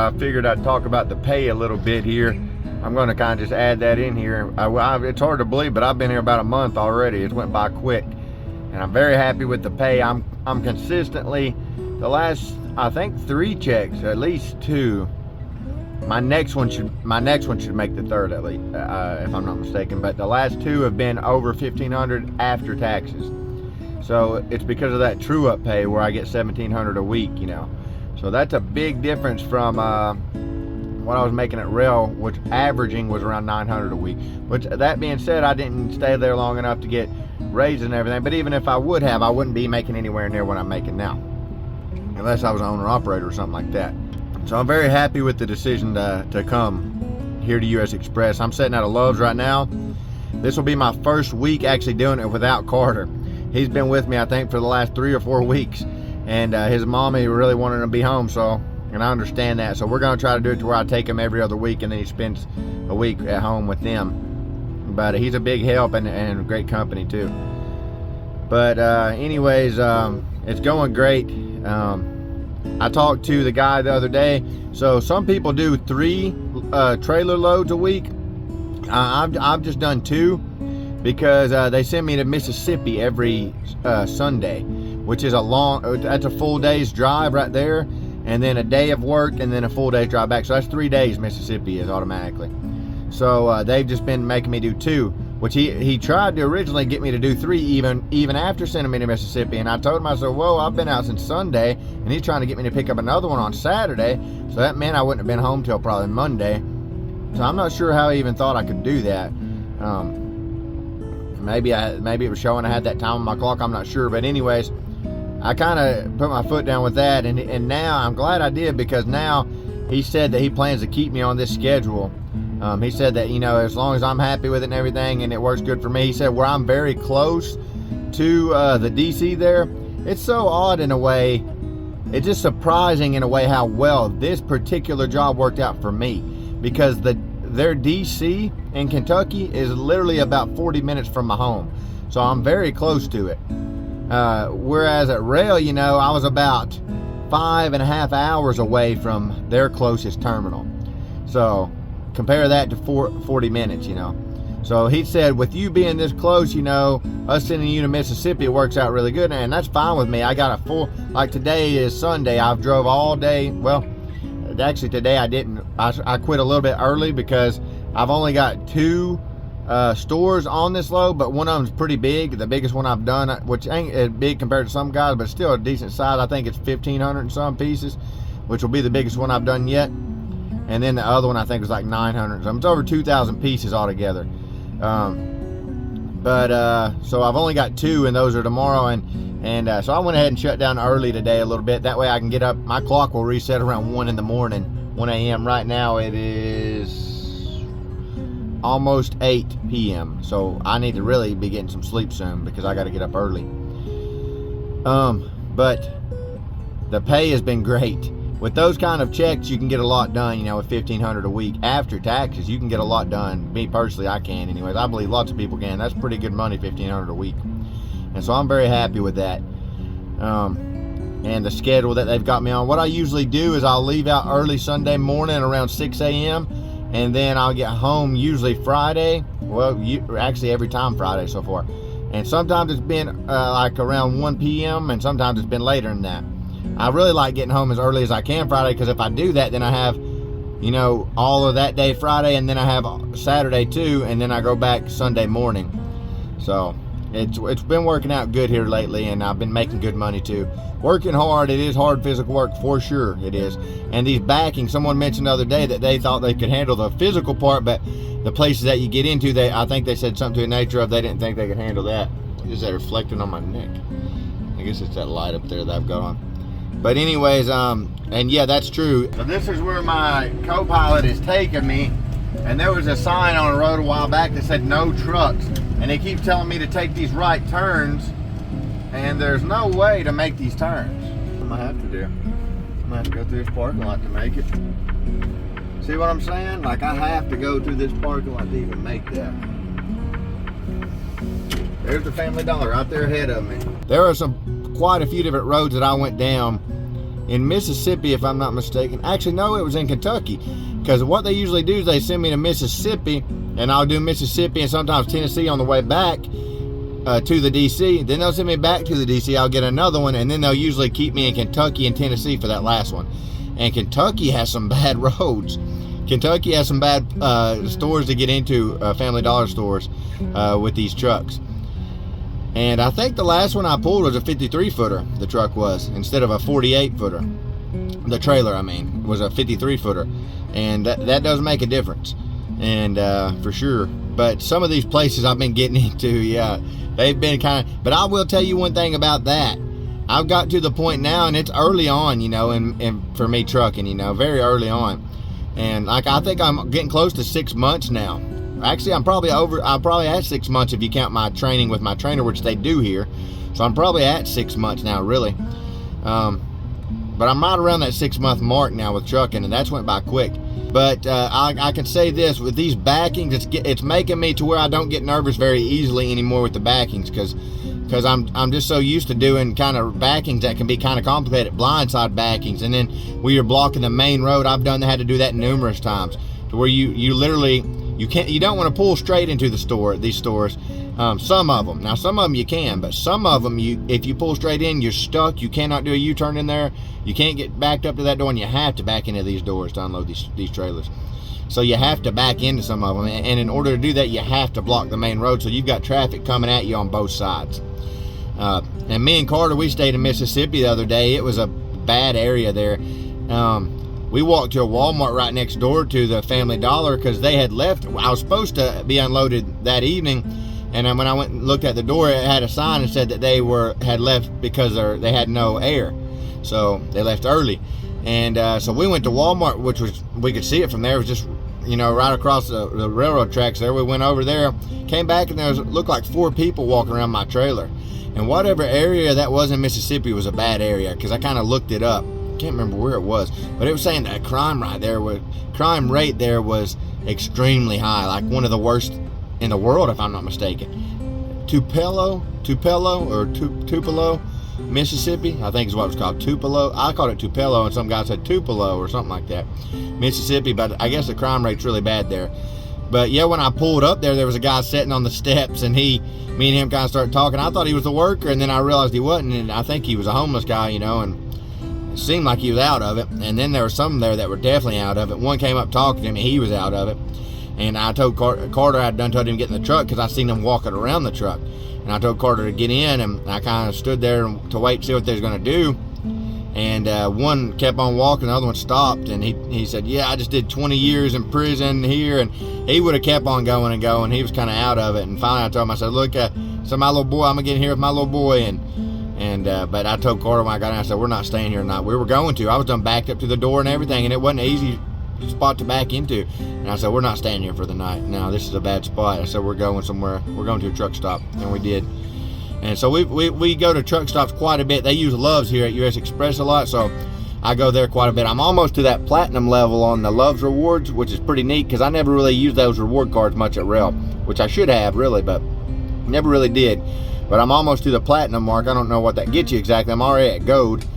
I figured I'd talk about the pay a little bit here. I'm going to kind of just add that in here. It's hard to believe, but I've been here about a month already. It went by quick, and I'm very happy with the pay. I'm consistently, the last, I think 3 checks, at least 2. My next one should make the 3rd at least, if I'm not mistaken. But the last 2 have been over $1,500 after taxes. So it's because of that true up pay where I get $1,700 a week, you know. So that's a big difference from what I was making at Rail, which averaging was around $900 a week. Which, that being said, I didn't stay there long enough to get raises and everything. But even if I would have, I wouldn't be making anywhere near what I'm making now, unless I was an owner operator or something like that. So I'm very happy with the decision to come here to US Xpress. I'm sitting out of Love's right now. This will be my first week actually doing it without Carter. He's been with me, I think, for the last 3 or 4 weeks, and his mommy really wanted him to be home, so, and I understand that. So we're gonna try to do it to where I take him every other week, and then he spends a week at home with them. But he's a big help and a great company too. But anyways, it's going great. I talked to the guy the other day. So some people do 3 trailer loads a week. I've just done 2 because they send me to Mississippi every Sunday, which is that's a full day's drive right there, and then a day of work, and then a full day's drive back. So that's 3 days Mississippi is automatically. So they've just been making me do 2, which he tried to originally get me to do 3 even after sending me to Mississippi. And I told him, I said, whoa, I've been out since Sunday, and he's trying to get me to pick up another one on Saturday. So that meant I wouldn't have been home till probably Monday. So I'm not sure how he even thought I could do that. Maybe it was showing I had that time on my clock, I'm not sure. But anyways, I kind of put my foot down with that, and now I'm glad I did, because now he said that he plans to keep me on this schedule. He said that, you know, as long as I'm happy with it and everything and it works good for me, he said where I'm very close to the DC there, it's so odd in a way, it's just surprising in a way how well this particular job worked out for me, because their DC in Kentucky is literally about 40 minutes from my home, so I'm very close to it. Whereas at Rail, you know, I was about 5.5 hours away from their closest terminal. So compare that to 40 minutes, you know. So he said, with you being this close, you know, us sending you to Mississippi, it works out really good, and that's fine with me. I got a full, like today is Sunday, I've drove all day. Well, actually today I didn't. I quit a little bit early because I've only got 2 stores on this load, but one of them's pretty big, the biggest one I've done, which ain't big compared to some guys, but still a decent size. I think it's 1,500 and some pieces, which will be the biggest one I've done yet. And then the other one I think was like 900. So it's over 2,000 pieces altogether. So I've only got 2, and those are tomorrow. And so I went ahead and shut down early today a little bit. That way I can get up. My clock will reset around 1 in the morning, 1 a.m. Right now it is almost 8 p.m. So I need to really be getting some sleep soon, because I got to get up early. But the pay has been great. With those kind of checks, you can get a lot done, you know, with $1,500 a week. After taxes, you can get a lot done. Me personally, I can anyways. I believe lots of people can. That's pretty good money, $1,500 a week. And so I'm very happy with that. And the schedule that they've got me on. What I usually do is I'll leave out early Sunday morning around 6 a.m. and then I'll get home usually Friday. Well, actually every time Friday so far. And sometimes it's been like around 1 p.m. and sometimes it's been later than that. I really like getting home as early as I can Friday, because if I do that, then I have, you know, all of that day Friday, and then I have Saturday too, and then I go back Sunday morning. So it's been working out good here lately, and I've been making good money too. Working hard, it is hard physical work for sure, it is. And these backing, someone mentioned the other day that they thought they could handle the physical part, but the places that you get into, I think they said something to the nature of they didn't think they could handle that. Is that reflecting on my neck? I guess it's that light up there that I've got on. But anyways, and yeah, that's true. So this is where my co-pilot is taking me, and there was a sign on the road a while back that said no trucks, and they keep telling me to take these right turns, and there's no way to make these turns. I'm gonna have to do. I'm gonna have to go through this parking lot to make it. See what I'm saying? Like, I have to go through this parking lot to even make that. There's the Family Dollar right there ahead of me. There are quite a few different roads that I went down in Mississippi, if I'm not mistaken. Actually, no, it was in Kentucky. Because what they usually do is they send me to Mississippi, and I'll do Mississippi and sometimes Tennessee on the way back to the DC. Then they'll send me back to the DC. I'll get another one, and then they'll usually keep me in Kentucky and Tennessee for that last one. And Kentucky has some bad roads. Kentucky has some bad stores to get into, Family Dollar stores, with these trucks. And I think the last one I pulled was a 53-footer, the truck was, instead of a 48-footer. The trailer, I mean, was a 53-footer. And that does make a difference, and for sure. But some of these places I've been getting into, yeah, they've been kind of, but I will tell you one thing about that. I've got to the point now, and it's early on, you know, and for me trucking, you know, very early on. And like, I think I'm getting close to 6 months now. Actually, I'm probably at 6 months if you count my training with my trainer, which they do here. So I'm probably at 6 months now, really. But I'm right around that 6 month mark now with trucking, and that's went by quick. But I can say this, with these backings, it's making me to where I don't get nervous very easily anymore with the backings, because I'm just so used to doing kind of backings that can be kind of complicated, blindside backings, and then where you're blocking the main road. I've had to do that numerous times, to where you literally, you don't want to pull straight into these stores. Some of them, now some of them you can, but some of them, if you pull straight in, you're stuck. You cannot do a U-turn in there. You can't get backed up to that door, and you have to back into these doors to unload these trailers. So you have to back into some of them, and in order to do that, you have to block the main road, so you've got traffic coming at you on both sides. And me and Carter, we stayed in Mississippi the other day. It was a bad area there. We walked to a Walmart right next door to the Family Dollar, because they had left. I was supposed to be unloaded that evening, and when I went and looked at the door, it had a sign that said that they had left because they had no air, so they left early. And so we went to Walmart, which was, we could see it from there. It was just, you know, right across the railroad tracks there. We went over there, came back, and looked like 4 people walking around my trailer. And whatever area that was in Mississippi was a bad area, because I kind of looked it up. Can't remember where it was, but it was saying that crime rate there was extremely high, like one of the worst in the world, if I'm not mistaken. Tupelo, Mississippi, I think is what it was called. Tupelo. I called it Tupelo, and some guy said Tupelo or something like that. Mississippi, but I guess the crime rate's really bad there. But yeah, when I pulled up there was a guy sitting on the steps, and me and him kind of started talking. I thought he was a worker, and then I realized he wasn't, and I think he was a homeless guy, you know, and it seemed like he was out of it. And then there were some there that were definitely out of it. One came up talking to him, and he was out of it. And I told Carter, I'd told him to get in the truck, because I seen him walking around the truck. And I told Carter to get in, and I kind of stood there to wait to see what they was going to do. And one kept on walking, the other one stopped, and he said, yeah, I just did 20 years in prison here. And he would have kept on going and going. He was kind of out of it. And finally I told him, I said, look, so my little boy, I'm going to get in here with my little boy. But I told Carter when I got in, I said, we're not staying here tonight. We were going to. I was done backed up to the door and everything, and it wasn't an easy spot to back into. And I said, we're not staying here for the night. No, this is a bad spot. I said, we're going somewhere. We're going to a truck stop. And we did. And so we go to truck stops quite a bit. They use Loves here at US Xpress a lot, so I go there quite a bit. I'm almost to that platinum level on the Loves rewards, which is pretty neat, because I never really used those reward cards much at Rail, which I should have really, but never really did. But I'm almost to the platinum mark. I don't know what that gets you exactly. I'm already at gold.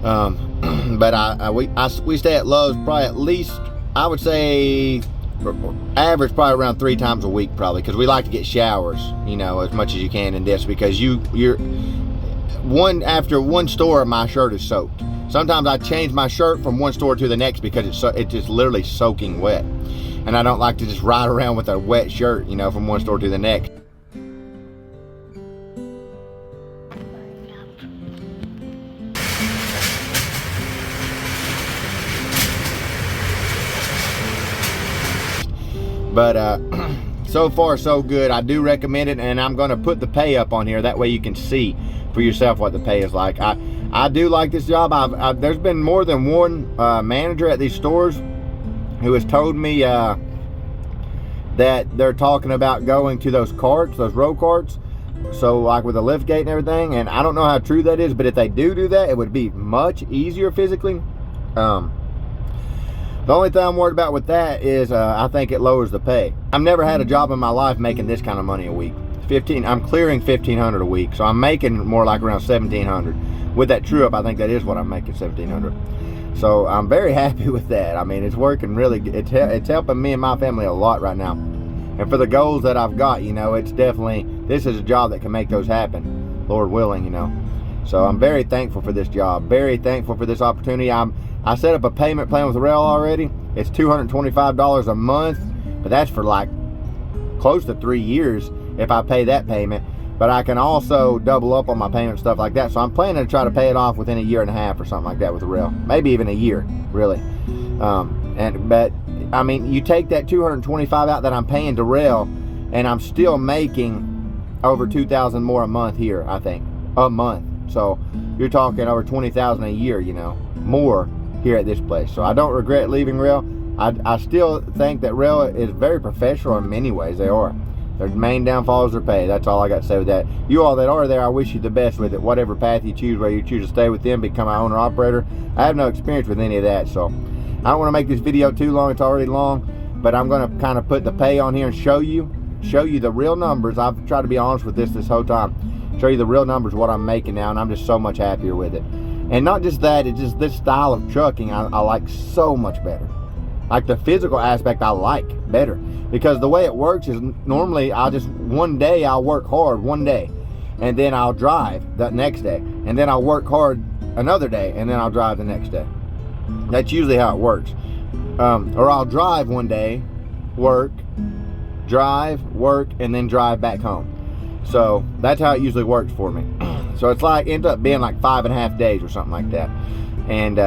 But we stay at Love's probably at least, I would say, average probably around 3 times a week, probably, because we like to get showers, you know, as much as you can in this, because after one store my shirt is soaked. Sometimes I change my shirt from one store to the next because it's just literally soaking wet, and I don't like to just ride around with a wet shirt, you know, from one store to the next. But so far so good. I do recommend it, and I'm going to put the pay up on here. That way you can see for yourself what the pay is like. I do like this job. There's been more than one manager at these stores who has told me that they're talking about going to those carts, those row carts, so like with the lift gate and everything. And I don't know how true that is, but if they do that, it would be much easier physically. The only thing I'm worried about with that is I think it lowers the pay. I've never had a job in my life making this kind of money a week. I'm clearing 1,500 a week, so I'm making more like around 1,700. With that true up, I think that is what I'm making, 1,700. So I'm very happy with that. I mean, it's working really. It's helping me and my family a lot right now. And for the goals that I've got, you know, it's definitely, this is a job that can make those happen, Lord willing, you know. So I'm very thankful for this job, very thankful for this opportunity. I set up a payment plan with Rail already. It's $225 a month, but that's for like close to 3 years if I pay that payment. But I can also double up on my payment and stuff like that. So I'm planning to try to pay it off within a year and a half or something like that with the Rail. Maybe even a year, really. But I mean, you take that $225 out that I'm paying to Rail, and I'm still making over $2,000 more a month here, I think, a month. So you're talking over $20,000 a year, you know, more here at this place. So I don't regret leaving Rail. I still think that Rail is very professional in many ways. They are. Their main downfall is their pay. That's all I got to say with that. You all that are there, I wish you the best with it. Whatever path you choose, whether you choose to stay with them, become an owner operator. I have no experience with any of that, so I don't want to make this video too long. It's already long, but I'm going to kind of put the pay on here and show you the real numbers. I've tried to be honest with this whole time. Show you the real numbers, what I'm making now, and I'm just so much happier with it. And not just that, it's just this style of trucking I like so much better. Like the physical aspect I like better, because the way it works is normally one day I'll work hard one day, and then I'll drive the next day, and then I'll work hard another day, and then I'll drive the next day. That's usually how it works. Or I'll drive one day, work, and then drive back home. So that's how it usually works for me. So it's like, ends up being like 5.5 days or something like that. And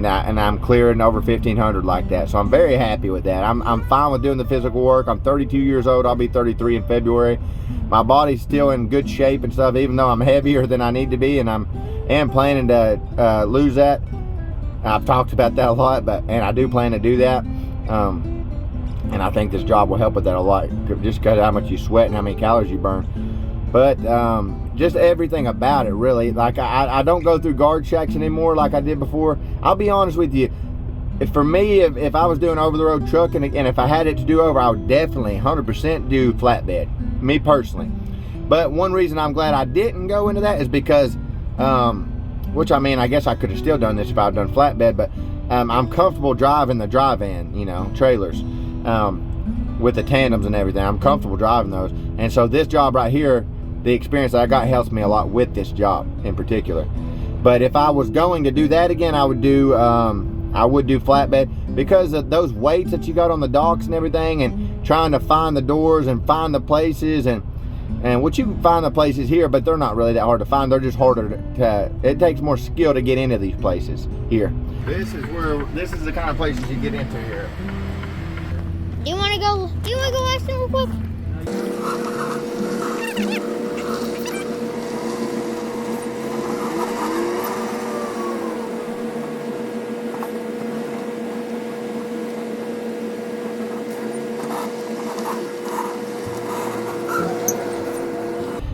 I'm clearing over 1,500 like that. So I'm very happy with that. I'm fine with doing the physical work. I'm 32 years old. I'll be 33 in February. My body's still in good shape and stuff, even though I'm heavier than I need to be, and I am planning to lose that. I've talked about that a lot, and I do plan to do that. And I think this job will help with that a lot, just because of how much you sweat and how many calories you burn. But just everything about it, really. Like I don't go through guard shacks anymore like I did before. I'll be honest with you. For me, if I was doing over-the-road trucking, and if I had it to do over, I would definitely 100% do flatbed, me personally. But one reason I'm glad I didn't go into that is because, which I mean, I guess I could have still done this if I had done flatbed, but I'm comfortable driving the dry van, you know, trailers. With the tandems and everything, I'm comfortable driving those. And so this job right here, the experience that I got helps me a lot with this job in particular. But if I was going to do that again, I would do flatbed, because of those weights that you got on the docks and everything, and trying to find the doors and find the places, and which you can find the places here, but they're not really that hard to find. They're just harder to it takes more skill to get into these places here. This is the kind of places you get into here. Do you want to go ask them real quick?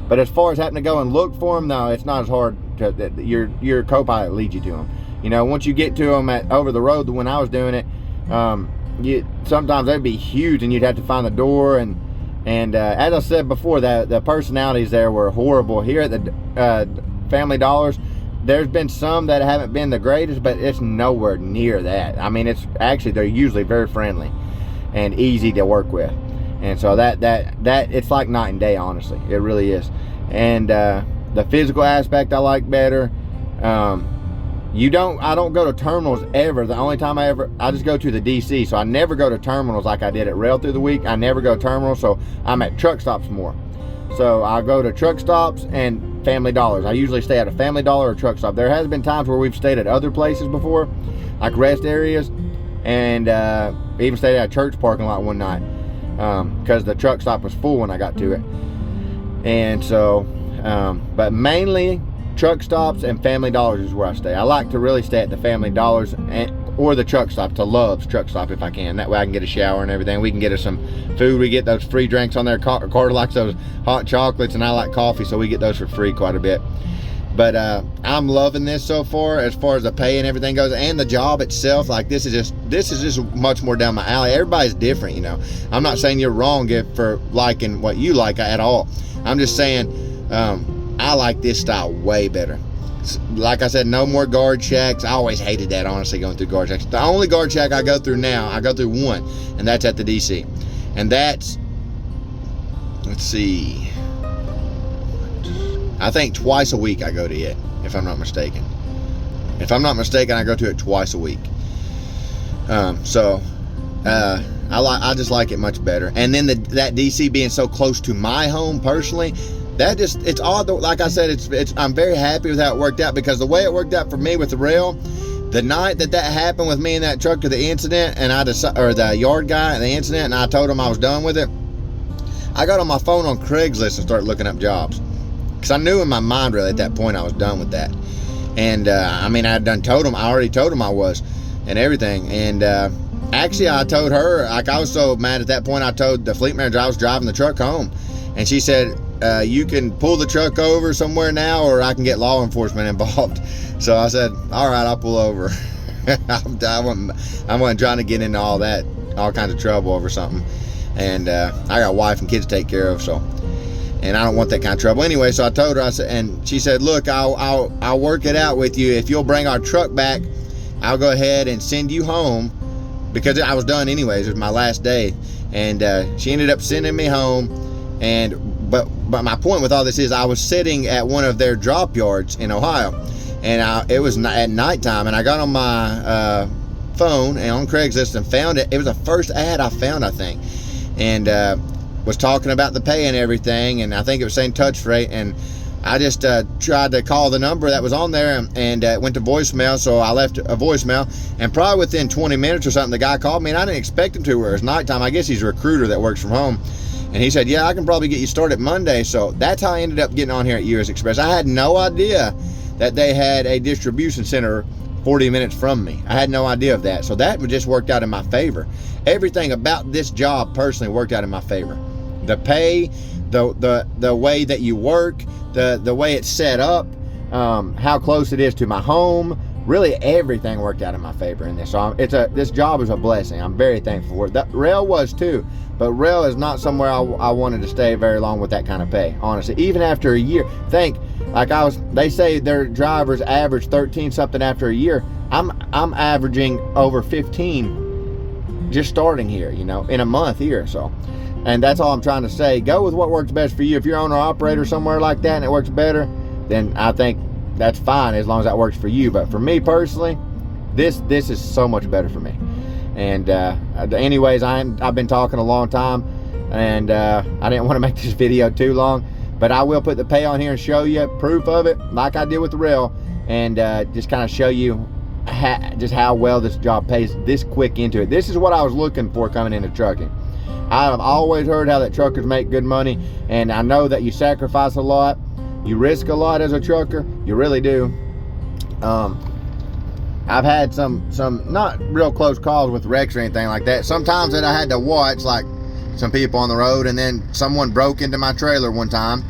But as far as having to go and look for them, no, it's not as hard. Your co-pilot leads you to them. You know, once you get to them over the road, when I was doing it, sometimes they'd be huge, and you'd have to find the door, and as I said before, the personalities there were horrible. Here at the Family Dollars, there's been some that haven't been the greatest, but it's nowhere near that. I mean, it's actually, they're usually very friendly and easy to work with, and so that it's like night and day, honestly. It really is. And the physical aspect I like better. I don't go to terminals ever. The only time I just go to the DC. So I never go to terminals like I did at Rail through the week. I never go to terminals, so I'm at truck stops more. So I go to truck stops and Family Dollars. I usually stay at a Family Dollar or truck stop. There has been times where we've stayed at other places before, like rest areas, and even stayed at a church parking lot one night, because the truck stop was full when I got to it. And so, but mainly truck stops and Family Dollars is where I stay. I like to really stay at the Family Dollars or the truck stop, to Love's truck stop if I can. That way I can get a shower and everything. We can get us some food. We get those free drinks on there. Carter likes those hot chocolates and I like coffee, so we get those for free quite a bit. But I'm loving this so far as the pay and everything goes, and the job itself. Like this is just much more down my alley. Everybody's different, you know. I'm not saying you're wrong for liking what you like at all. I'm just saying I like this style way better. Like I said, no more guard shacks. I always hated that, honestly, going through guard shacks. The only guard shack I go through now, I go through one, and that's at the DC. And that's, let's see, I think twice a week I go to it, if I'm not mistaken. If I'm not mistaken, I go to it twice a week. I just like it much better. And then that DC being so close to my home personally, it's odd. Like I said, I'm very happy with how it worked out, because the way it worked out for me with the rail, the night that happened with me and that truck to the incident, and the yard guy and the incident, and I told him I was done with it, I got on my phone on Craigslist and started looking up jobs, because I knew in my mind really at that point I was done with that. And I mean, I already told him I was and everything. And actually I told her, like, I was so mad at that point, I told the fleet manager I was driving the truck home, and she said, you can pull the truck over somewhere now, or I can get law enforcement involved. So I said, all right, I'll pull over. I wasn't trying to get into all kinds of trouble over something. And I got a wife and kids to take care of, so, and I don't want that kind of trouble anyway. So I told her, I said, and she said, look, I'll work it out with you. If you'll bring our truck back, I'll go ahead and send you home, because I was done anyways. It was my last day. And she ended up sending me home. But my point with all this is, I was sitting at one of their drop yards in Ohio, and it was at nighttime, and I got on my phone and on Craigslist and found it. It was the first ad I found, I think, and was talking about the pay and everything, and I think it was saying touch freight, and I just tried to call the number that was on there, and it went to voicemail, so I left a voicemail, and probably within 20 minutes or something, the guy called me, and I didn't expect him to, where it's nighttime. I guess he's a recruiter that works from home. And he said, yeah, I can probably get you started Monday. So that's how I ended up getting on here at US Xpress. I had no idea that they had a distribution center 40 minutes from me. I had no idea of that. So that just worked out in my favor. Everything about this job personally worked out in my favor. The pay, the way that you work, the way it's set up, how close it is to my home, really everything worked out in my favor in this. So this job is a blessing. I'm very thankful for it. The rail was too. But rail is not somewhere I wanted to stay very long with that kind of pay, honestly. Even after a year, they say their drivers average 13 something after a year. I'm averaging over 15 just starting here, you know, in a month here. So, and that's all I'm trying to say. Go with what works best for you. If you're owner operator somewhere like that and it works better, then I think that's fine, as long as that works for you. But for me personally, this is so much better for me. And anyways, I've been talking a long time, and I didn't want to make this video too long, but I will put the pay on here and show you proof of it, like I did with the rail, and just kind of show you just how well this job pays this quick into it. This is what I was looking for coming into trucking. I've always heard how that truckers make good money, and I know that you sacrifice a lot, you risk a lot as a trucker, you really do. I've had some not real close calls with wrecks or anything like that. Sometimes that I had to watch, like some people on the road, and then someone broke into my trailer one time,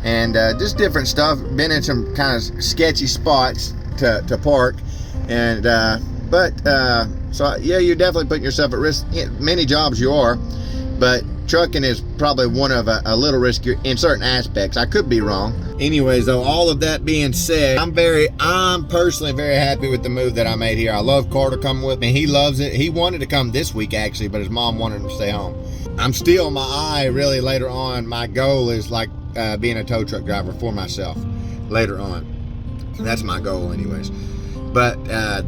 and just different stuff. Been in some kind of sketchy spots to park, and so yeah, you're definitely putting yourself at risk. Many jobs you are, but trucking is probably one of a little riskier in certain aspects. I could be wrong. Anyways, though, all of that being said, I'm personally very happy with the move that I made here. I love Carter coming with me. He loves it. He wanted to come this week actually, but his mom wanted him to stay home. I'm still, my eye really later on, my goal is like being a tow truck driver for myself later on. That's my goal anyways. But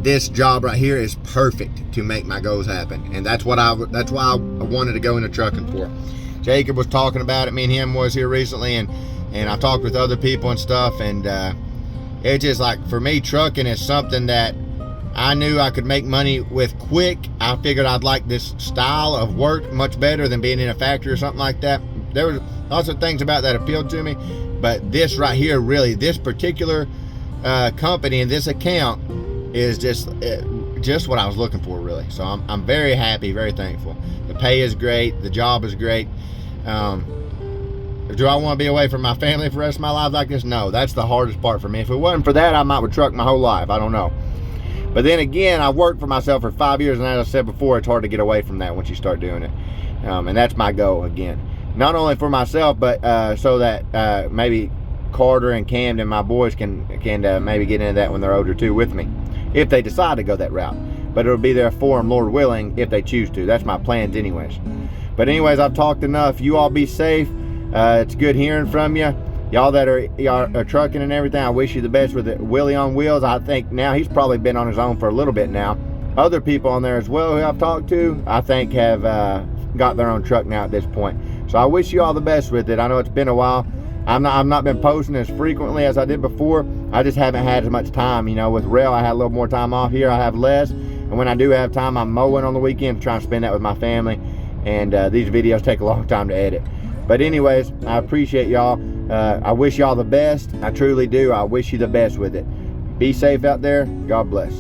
this job right here is perfect to make my goals happen, and that's why I wanted to go into trucking for. Jacob was talking about it. Me and him was here recently, and I talked with other people and stuff, and it's just like, for me, trucking is something that I knew I could make money with quick. I figured I'd like this style of work much better than being in a factory or something like that. There was lots of things about that appealed to me, but this right here, really, this particular company and this account is just what I was looking for, really. So I'm very happy, very thankful. The pay is great, the job is great. Do I want to be away from my family for the rest of my life like this? No, that's the hardest part for me. If it wasn't for that, I might have trucked my whole life. I don't know. But then again, I've worked for myself for 5 years, and as I said before, it's hard to get away from that once you start doing it. And that's my goal again. Not only for myself, but so that maybe Carter and Camden, my boys, can maybe get into that when they're older too with me, if they decide to go that route. But it'll be there for them, Lord willing, if they choose to. That's my plans anyways. But anyways, I've talked enough. You all be safe. It's good hearing from you. Y'all that are trucking and everything, I wish you the best with it. Willie on Wheels, I think now he's probably been on his own for a little bit now. Other people on there as well who I've talked to, I think have got their own truck now at this point. So I wish you all the best with it. I know it's been a while. I've not been posting as frequently as I did before. I just haven't had as much time. You know, with rail, I had a little more time off. Here I have less. And when I do have time, I'm mowing on the weekend, trying to spend that with my family. And these videos take a long time to edit. But anyways, I appreciate y'all. I wish y'all the best. I truly do. I wish you the best with it. Be safe out there. God bless.